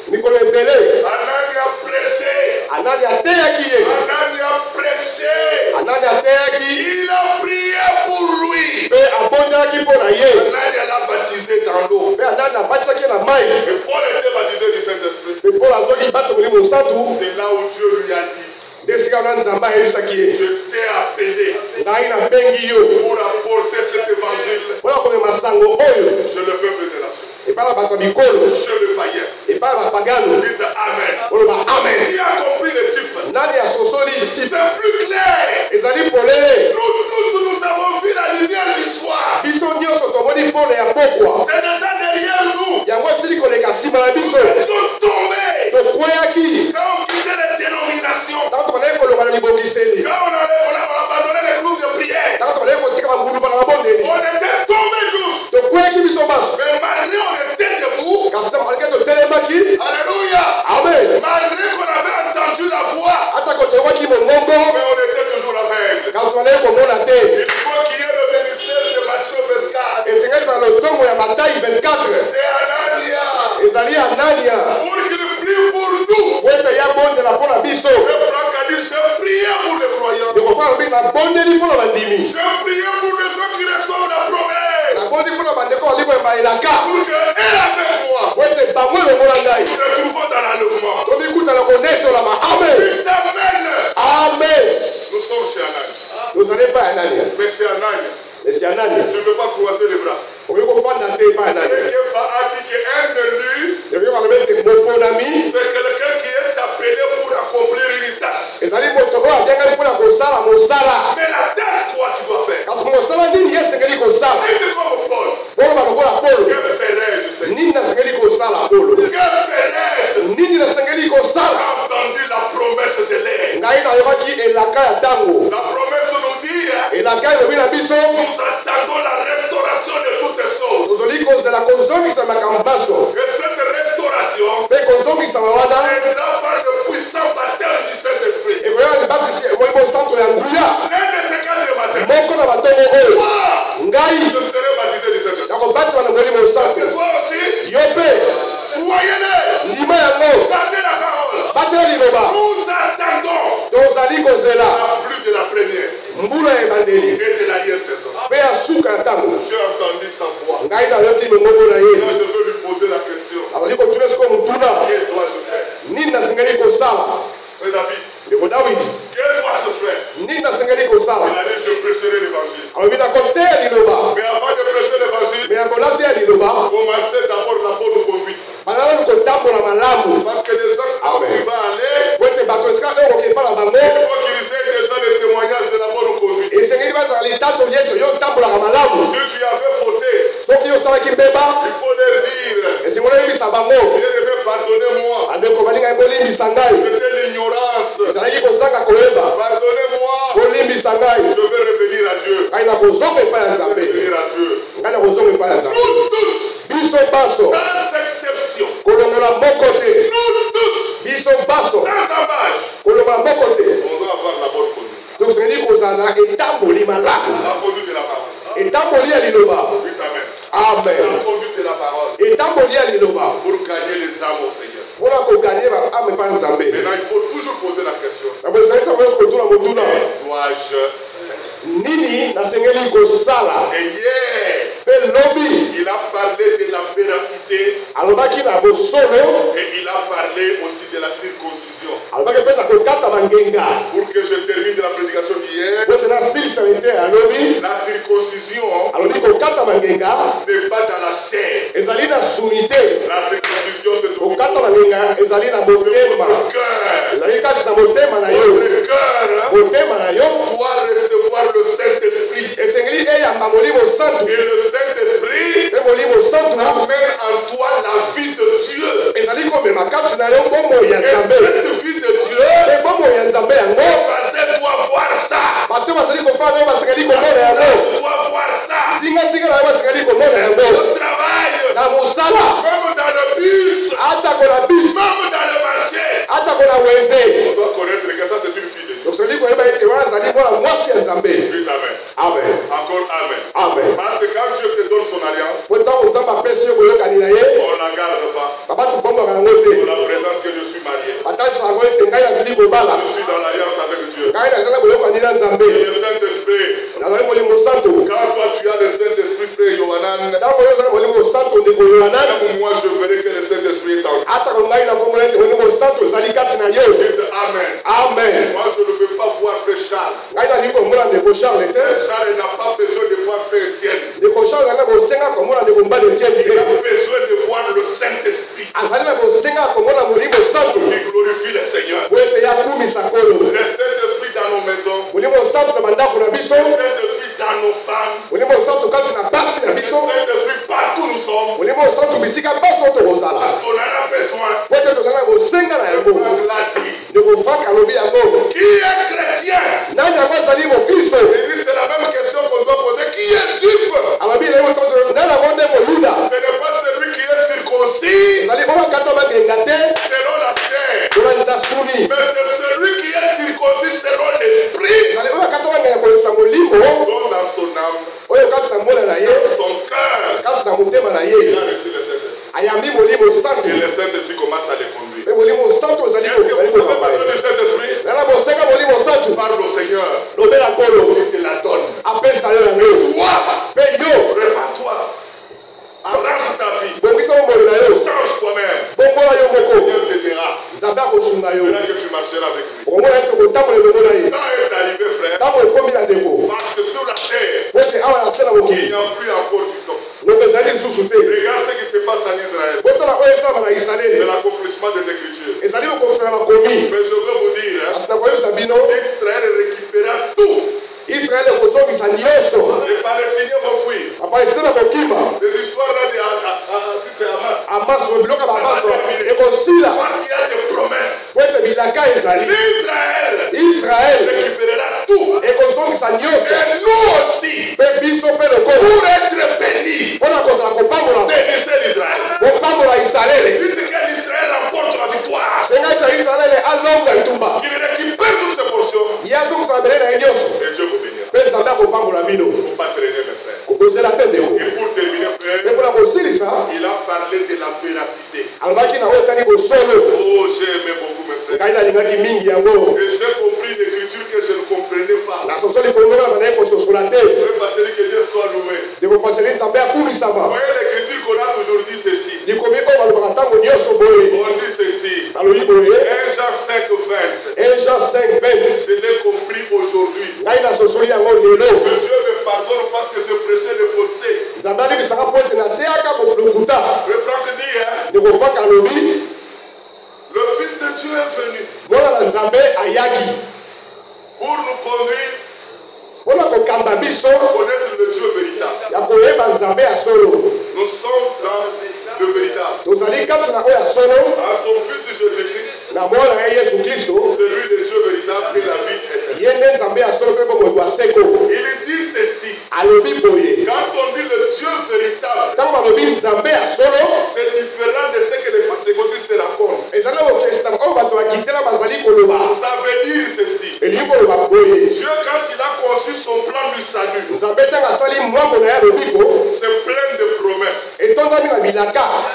[SPEAKER 1] Mikolo ebele.
[SPEAKER 2] Anania prêchait.
[SPEAKER 1] Anania teyaki ye.
[SPEAKER 2] Anania prêchait.
[SPEAKER 1] Anania teyaki.
[SPEAKER 2] Il a prié pour lui.
[SPEAKER 1] Pe abondelaki mpona ye.
[SPEAKER 2] Anania l'a baptisé dans l'eau.
[SPEAKER 1] Pe Anania abatisaki na mai.
[SPEAKER 2] Et Paul était baptisé du Saint-Esprit.
[SPEAKER 1] Pe Paul azoki batisa molimo mosantu.
[SPEAKER 2] C'est là où Dieu lui a dit,
[SPEAKER 1] Desika na Nzambe ayebisaki ye.
[SPEAKER 2] je t'ai appelé
[SPEAKER 1] Ngai nabengi yo.
[SPEAKER 2] pour apporter cet évangile
[SPEAKER 1] Mpona komema sango oyo.
[SPEAKER 2] chez le peuple des nations,
[SPEAKER 1] Epai na bato ya mikolo.
[SPEAKER 2] chez le païen.
[SPEAKER 1] Epai na bapagano.
[SPEAKER 2] Dites Amen.
[SPEAKER 1] Oloba amen.
[SPEAKER 2] Qui a compris le type?
[SPEAKER 1] Nani asosoli tipe.
[SPEAKER 2] C'est plus clair.
[SPEAKER 1] Ezali polele.
[SPEAKER 2] Nous tous, nous avons vu la lumière du soir.
[SPEAKER 1] Biso nyonso tomoni pole ya pokwa.
[SPEAKER 2] C'est déjà derrière nous.
[SPEAKER 1] Yango esili koleka nsima na biso.
[SPEAKER 2] Nous sommes tombés.
[SPEAKER 1] Tokweyaki.
[SPEAKER 2] Quand on quittait les dénominations,
[SPEAKER 1] Ntango tobandaki koloba na libongiseli.
[SPEAKER 2] quand on a abandonné les groupes de prière,
[SPEAKER 1] Ntango tobandaki kotika bangulupa na babondeli.
[SPEAKER 2] on était tombés tous.
[SPEAKER 1] Tokweyaki biso baso.
[SPEAKER 2] Mais malgré on était debout,
[SPEAKER 1] Kasi malgré totelemaki.
[SPEAKER 2] alléluia,
[SPEAKER 1] Amen.
[SPEAKER 2] malgré qu'on avait entendu la voix,
[SPEAKER 1] Ata kotoyokaki mongongo.
[SPEAKER 2] mais on était toujours aveugle.
[SPEAKER 1] Kasi tobandaki komona te.
[SPEAKER 2] Il faut qu'il y ait le ministère de Matthieu 24.
[SPEAKER 1] Esengeli ezala lotongo ya Matayi 24.
[SPEAKER 2] C'est Anania.
[SPEAKER 1] Ezali Anania.
[SPEAKER 2] Pour qu'il prie pour nous.
[SPEAKER 1] Po ete ya bondela mpona biso.
[SPEAKER 2] Et Franck a dit, j'ai prié pour les croyants.
[SPEAKER 1] Ekofana lobi nabondeli mpona bandimi.
[SPEAKER 2] J'ai prié pour les gens qui reçoivent la promesse.
[SPEAKER 1] Nabondi mpona bandeko baliko ebayelaka.
[SPEAKER 2] Pour que, et avec moi,
[SPEAKER 1] Po ete bango elongola ngai.
[SPEAKER 2] nous nous retrouvons dans l'enlèvement.
[SPEAKER 1] Tomikutana konetolama. Amen.
[SPEAKER 2] Dites Amen.
[SPEAKER 1] Amen.
[SPEAKER 2] Nous sommes chez Anania.
[SPEAKER 1] Tozali epai ya Anania.
[SPEAKER 2] Mais chez Anania,
[SPEAKER 1] Esi Anania.
[SPEAKER 2] tu ne peux pas croiser les bras.
[SPEAKER 1] Okoki kofanda te epai ya Anania.
[SPEAKER 2] Quelqu'un va appliquer un élu,
[SPEAKER 1] Yokoki balobi ete moponami.
[SPEAKER 2] c'est quelqu'un qui est appelé pour accomplir une tâche.
[SPEAKER 1] Ezali moto oyo abengami mpona kosala mosala.
[SPEAKER 2] Mais la tâche, quoi tu dois faire?
[SPEAKER 1] Kasi mosala nini ye esengeli kosala?
[SPEAKER 2] Dites comme Paul.
[SPEAKER 1] Polo balokola Polo.
[SPEAKER 2] Que ferais-je, Seigneur?
[SPEAKER 1] Nini nasengeli kosala Polo?
[SPEAKER 2] Que ferais-je?
[SPEAKER 1] Nini nasengeli kosala?
[SPEAKER 2] J'ai entendu la promesse de l'air.
[SPEAKER 1] Ngai nayebaki elaka ya ntango.
[SPEAKER 2] La promesse nous dit,
[SPEAKER 1] Elaka elobi na biso.
[SPEAKER 2] nous attendons la restauration de toutes choses.
[SPEAKER 1] Tozoli kozela kozongisa makambo baso.
[SPEAKER 2] Et cette restauration
[SPEAKER 1] Mpe kozongisama wana.
[SPEAKER 2] viendra par le puissant baptême du Saint-Esprit.
[SPEAKER 1] Ekoya libatisi moi bosanto ya nguya.
[SPEAKER 2] L'un de ces 4 matins,
[SPEAKER 1] Moko na batongo oyo.
[SPEAKER 2] moi,
[SPEAKER 1] Ngai
[SPEAKER 2] je serai baptisé du Saint-Esprit.
[SPEAKER 1] nakobatisama na ngoli
[SPEAKER 2] Et
[SPEAKER 1] mosanto.
[SPEAKER 2] toi aussi,
[SPEAKER 1] Yo mpe
[SPEAKER 2] croyez-le,
[SPEAKER 1] ndima yango.
[SPEAKER 2] gardez la parole.
[SPEAKER 1] Batela liloba.
[SPEAKER 2] Nous attendons
[SPEAKER 1] Tozali kozela.
[SPEAKER 2] la pluie de la première
[SPEAKER 1] Mbula ya ebandeli.
[SPEAKER 2] et de l'arrière saison.
[SPEAKER 1] Mpe ya suka ya ntango.
[SPEAKER 2] J'ai entendu sa voix.
[SPEAKER 1] Ngai nayoki mongongo na
[SPEAKER 2] Là,
[SPEAKER 1] ye.
[SPEAKER 2] je veux lui poser la question.
[SPEAKER 1] Abali kotuna sikoyo motuna.
[SPEAKER 2] Que dois-je faire?
[SPEAKER 1] Nini nasengeli kosala?
[SPEAKER 2] Frère David,
[SPEAKER 1] Ndeko Dawidi.
[SPEAKER 2] que dois-je faire?
[SPEAKER 1] Nini nasengeli
[SPEAKER 2] Il
[SPEAKER 1] kosala?
[SPEAKER 2] a dit, je prêcherai l'évangile.
[SPEAKER 1] Alobi nakoteya liloba.
[SPEAKER 2] Mais avant de prêcher l'évangile,
[SPEAKER 1] Me yango nateya liloba.
[SPEAKER 2] commencez d'abord la bonne conduite.
[SPEAKER 1] Banana kotambola malamu.
[SPEAKER 2] Parce que les gens, quand
[SPEAKER 1] Amen.
[SPEAKER 2] tu vas aller,
[SPEAKER 1] Po ete bato esika oyo okepa na bango.
[SPEAKER 2] il faut qu'ils aient déjà le témoignage de la bonne conduite.
[SPEAKER 1] Esengeli bazala litato lieto yo otambolaka malamu.
[SPEAKER 2] Si tu avais fauté,
[SPEAKER 1] Soki osalaki mbeba.
[SPEAKER 2] il faut leur dire,
[SPEAKER 1] Esengeli oyebisa bango.
[SPEAKER 2] bien-aimé, pardonnez-moi.
[SPEAKER 1] Bandeko balingai bolimbisa ngai.
[SPEAKER 2] C'était l'ignorance.
[SPEAKER 1] Ezalaki kozanga koyeba.
[SPEAKER 2] Pardonnez-moi.
[SPEAKER 1] Bolimbisa ngai.
[SPEAKER 2] Je vais revenir à Dieu.
[SPEAKER 1] Ngai nakozonga epai ya Nzambe.
[SPEAKER 2] Revenir à Dieu.
[SPEAKER 1] Ngai nakozonga epai ya Nzambe.
[SPEAKER 2] Nous tous,
[SPEAKER 1] Biso baso.
[SPEAKER 2] sans exception,
[SPEAKER 1] Kolongola moko te.
[SPEAKER 2] nous tous,
[SPEAKER 1] Biso baso.
[SPEAKER 2] sans embâche,
[SPEAKER 1] Kolongola moko te.
[SPEAKER 2] on doit avoir la bonne conduite.
[SPEAKER 1] Tosengeli kozala na etamboli malamu.
[SPEAKER 2] La conduite de la parole.
[SPEAKER 1] Etamboli ya liloba.
[SPEAKER 2] Dites Amen.
[SPEAKER 1] Amen.
[SPEAKER 2] La conduite de la parole
[SPEAKER 1] Etamboli ya liloba.
[SPEAKER 2] pour gagner les âmes au Seigneur.
[SPEAKER 1] Mpona koganye baame epai ya Nzambe.
[SPEAKER 2] Maintenant, il faut toujours poser la question.
[SPEAKER 1] Na boye ezali ntango nyonso kotuna motuna.
[SPEAKER 2] Que dois-je?
[SPEAKER 1] Nini nasengeli kosala?
[SPEAKER 2] Et hier,
[SPEAKER 1] Mpe lobi
[SPEAKER 2] il a parlé de la véracité
[SPEAKER 1] alobaki na bosolo.
[SPEAKER 2] et il a parlé aussi de la circoncision.
[SPEAKER 1] Alobaki mpe na kokata bangenga.
[SPEAKER 2] Pour que je termine de la prédication d'hier,
[SPEAKER 1] Po ete nasilisa ete alobi.
[SPEAKER 2] la circoncision
[SPEAKER 1] Alobi kokata bangenga
[SPEAKER 2] n'est pas dans la chair.
[SPEAKER 1] ezali na suni te.
[SPEAKER 2] La circoncision, c'est au
[SPEAKER 1] Kokata bangenga ezali na motema.
[SPEAKER 2] cœur.
[SPEAKER 1] Ezali kati na motema na yo.
[SPEAKER 2] Le cœur
[SPEAKER 1] Motema na yo
[SPEAKER 2] doit recevoir le Saint-Esprit.
[SPEAKER 1] esengeli eyamba molimo santu.
[SPEAKER 2] Et amène en toi la vie de Dieu. Et cette vie de Dieu, doit voir ça. Doit voir ça. Au travail, même dans le bus, même dans le marché. On doit connaître que ça c'est une fille de Dieu. Amen. Encore amen. Amen. Parce que quand Dieu te donne son alliance, on ne la garde pas. On la présente que je suis marié. Je suis dans l'alliance avec Dieu. Et le Saint-Esprit. Quand toi tu as le Saint-Esprit, frère Yohanan, moi je verrai que le Saint-Esprit est en toi. Amen. Amen. Moi je ne veux pas voir frère Charles. Charles n'a pas besoin de voir frère Étienne. Il a besoin de voir le Saint-Esprit. Il glorifie le Seigneur. Le Saint-Esprit dans nos maisons. Le Saint-Esprit dans nos femmes. Le Saint-Esprit partout nous sommes. Parce qu'on en a besoin. Qui est chrétien? Il dit c'est la même question qu'on doit poser. Qui est juif? Ce n'est pas celui qui est circoncis selon la chair, mais c'est celui qui est circoncis selon l'esprit, dont dans son âme, son cœur, il a reçu le Saint-Esprit. Et le Saint-Esprit commence à les conduire. Est-ce que vous avez besoin du Saint-Esprit? Parle au Seigneur. Il te la donne. Toi, prépare-toi. Arrange ta vie. Change toi-même. Dieu t'aidera. Maintenant que tu marcheras avec lui. Quand est arrivé, frère, parce que sur la terre, il n'y a plus encore du temps. Regarde ce qui se passe en Israël. C'est l'accomplissement des Écritures. Mais je veux vous dire, Israël récupérera tout. Les Palestiniens vont fuir. Les histoires là de Hamas. Parce qu'il y a des promesses. Israël récupérera tout. Et nous aussi, pour être bénis, bénissez l'Israël. Dites que l'Israël remporte la victoire. Qu'il récupère toutes ces portions. Et Dieu vous bénira. Il ne faut pas traîner, mes frères. Et pour terminer, frère, il a parlé de la véracité. Oh, j'ai aimé beaucoup, mes frères. Et j'ai compris l'écriture que je ne comprenais pas. Je veux pas dire que Dieu soit loué. Vous voyez l'écriture qu'on a toujours dit ceci. On dit ceci. 1 Jean 5:20. Je l'ai compris aujourd'hui. Que Dieu me pardonne parce que je prêchais de fausseté. Le Franck dit, hein, le Fils de Dieu est venu pour nous conduire à connaître le Dieu véritable. Nous sommes dans le véritable. À son Fils Jésus-Christ, celui de Dieu véritable et la vie éternelle. Il dit ceci. Quand on dit le Dieu véritable, c'est différent de ce que les baptistes racontent. Ça veut dire ceci. Dieu, quand il a conçu son plan du salut, c'est plein de promesses.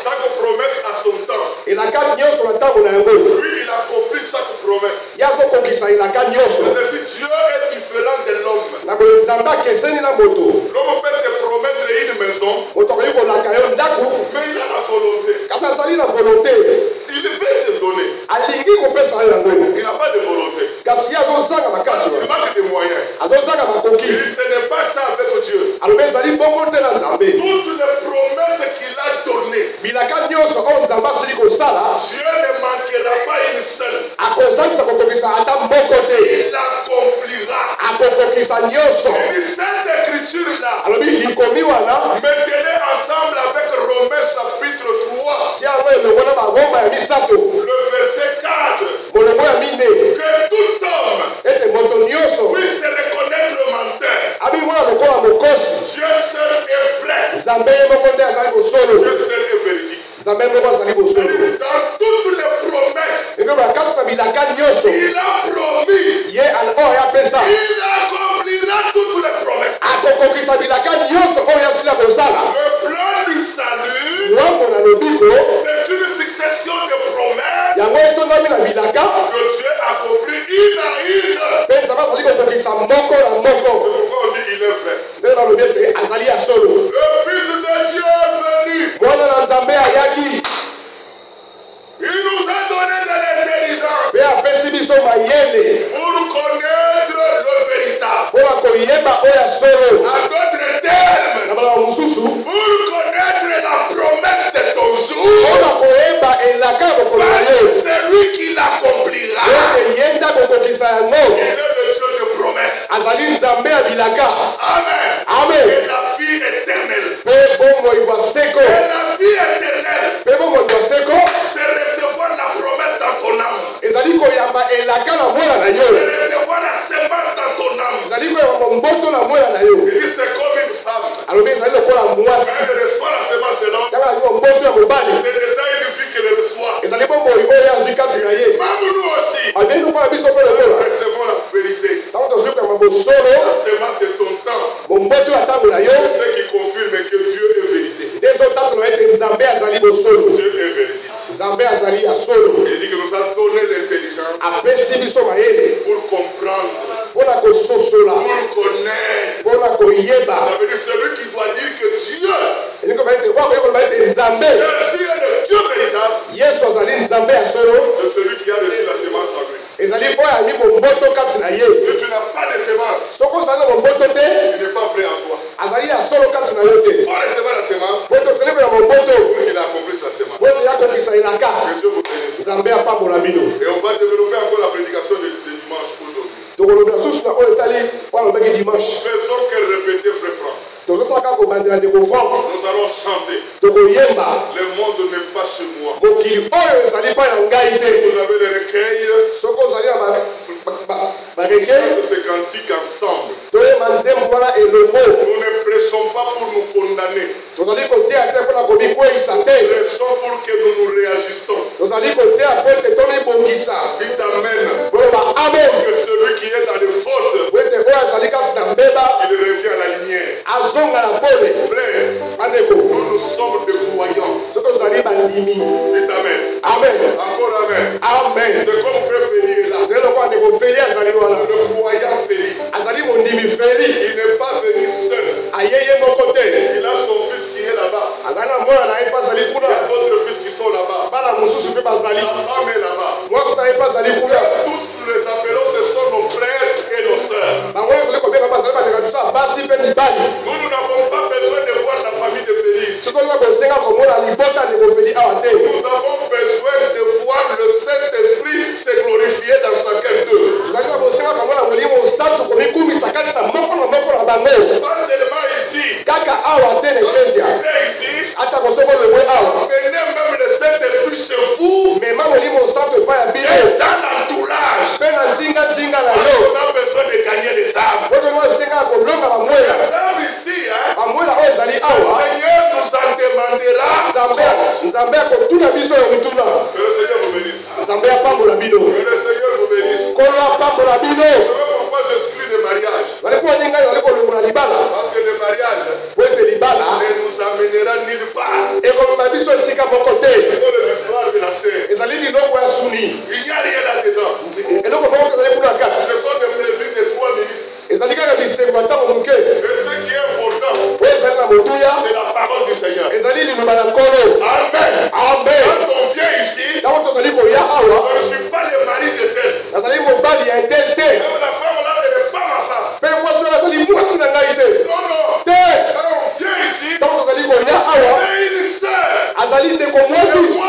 [SPEAKER 2] Chaque promesse a son temps. Lui, il a compris chaque promesse. C'est-à-dire Dieu est différent de l'homme. L'homme peut te promettre une maison, mais il a la volonté. Il veut te donner. Il n'a pas de volonté. Il manque de moyens. Il dit, ce n'est pas ça avec Dieu. Toutes les promesses qu'il a données, Dieu ne manquera pas une seule. Il l'accomplira. Et cette écriture-là, mettez-les ensemble avec le verset 4, que tout homme puisse reconnaître le menteur. Dieu seul est vrai. Dieu seul est véridique. Dans toutes les promesses, il a promis, il accomplira toutes les promesses. Le plan du salut, c'est une succession de promesses que Dieu accomplit une à une. C'est pourquoi on dit il est vrai. Le Fils de Dieu est venu. Il nous a donné de l'intelligence pour connaître le véritable. À d'autres termes, pour connaître la promesse de ton jour, c'est lui qui l'accomplira. Il est le Dieu de promesse. Amen. Amen. Et la vie éternelle. Et la vie éternelle, c'est recevoir la promesse dans ton âme. C'est recevoir la semence dans ton âme. Il dit c'est comme une femme. Quand elle reçoit la semence de l'homme, c'est déjà une vie qu'elle reçoit. Même nous aussi, nous recevons la vérité. La semence de ton temps, c'est ce qui confirme que Dieu est vérité. Dieu est vérité. Il dit que nous a donné l'intelligence pour comprendre, pour connaître. Ça veut dire celui qui doit dire que Dieu, Jésus est le Dieu véritable, c'est celui qui a reçu la semence en lui. Si tu n'as pas de semence, il n'est pas vrai en toi. Il faut recevoir la semence pour qu'il accomplisse la semence. Que Dieu vous bénisse. Et on va développer encore la prédication de dimanche aujourd'hui. Faisons que répéter, frère Franck. Nous allons chanter. Le monde n'est pas chez moi. Vous avez les recueils. Ces cantiques ensemble. Nous ne prêchons pas pour nous condamner. Nous prêchons pour que nous nous réajustons. Dites Amen. Que celui qui est dans les fautes, il revient à la lumière. Frère, nous sommes des croyants. Dites Amen. Amen. Encore Amen. Amen. C'est comme frère Félix est là. Le croyant Félix. Il n'est pas venu seul. Il a son fils qui est là-bas. Il y a d'autres fils qui sont là-bas. Sa femme est là-bas. Tous nous les appelons, ce sont nos frères et nos sœurs. Nous n'avons pas besoin de voir la famille de Félix. Nous avons besoin de voir le Saint-Esprit se glorifier dans chacun d'eux. Pas seulement ici. Venez même le Saint-Esprit chez vous. Et dans l'entourage. On a besoin de gagner les âmes. Les âmes ici, le Seigneur nous en demandera. Que le Seigneur vous bénisse. Que le Seigneur vous bénisse. Vous savez pourquoi j'exclus le mariage? Parce que le mariage ne nous amènera nulle part. Ce sont les histoires de la chair. Il n'y a rien là-dedans. Ce sont des plaisirs de 3 minutes. Et ce qui est important, c'est la parole du Seigneur. Amen. Amen. Quand on vient ici, je ne suis pas le mari de tel. Même la femme là, elle n'est pas ma femme. Non, non. Quand on vient ici, on est une sœur. C'est moi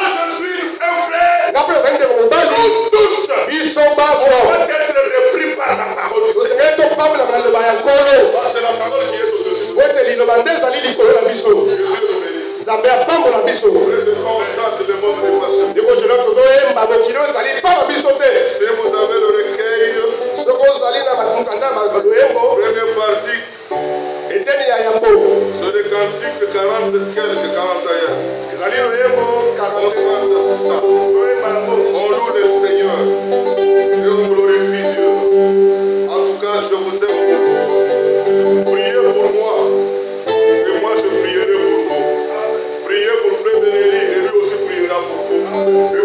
[SPEAKER 2] Zambé apambola biso.
[SPEAKER 1] Je constate le monde du passé.
[SPEAKER 2] Ndeko jelo tozoyemba mokili oyo ezali pamba biso te.
[SPEAKER 1] Si vous avez le recueil,
[SPEAKER 2] soki ozali na mokanda loyembo
[SPEAKER 1] première partie,
[SPEAKER 2] eteni ya yambo,
[SPEAKER 1] c'est des cantiques de 40 quelques 41.
[SPEAKER 2] ezali loyembo 40.
[SPEAKER 1] On loue le Seigneur et on glorifie Dieu. En tout cas, je vous aime beaucoup. Priez pour moi et moi je prierai pour vous. Priez pour Frère Benelli et lui aussi priera pour vous. Et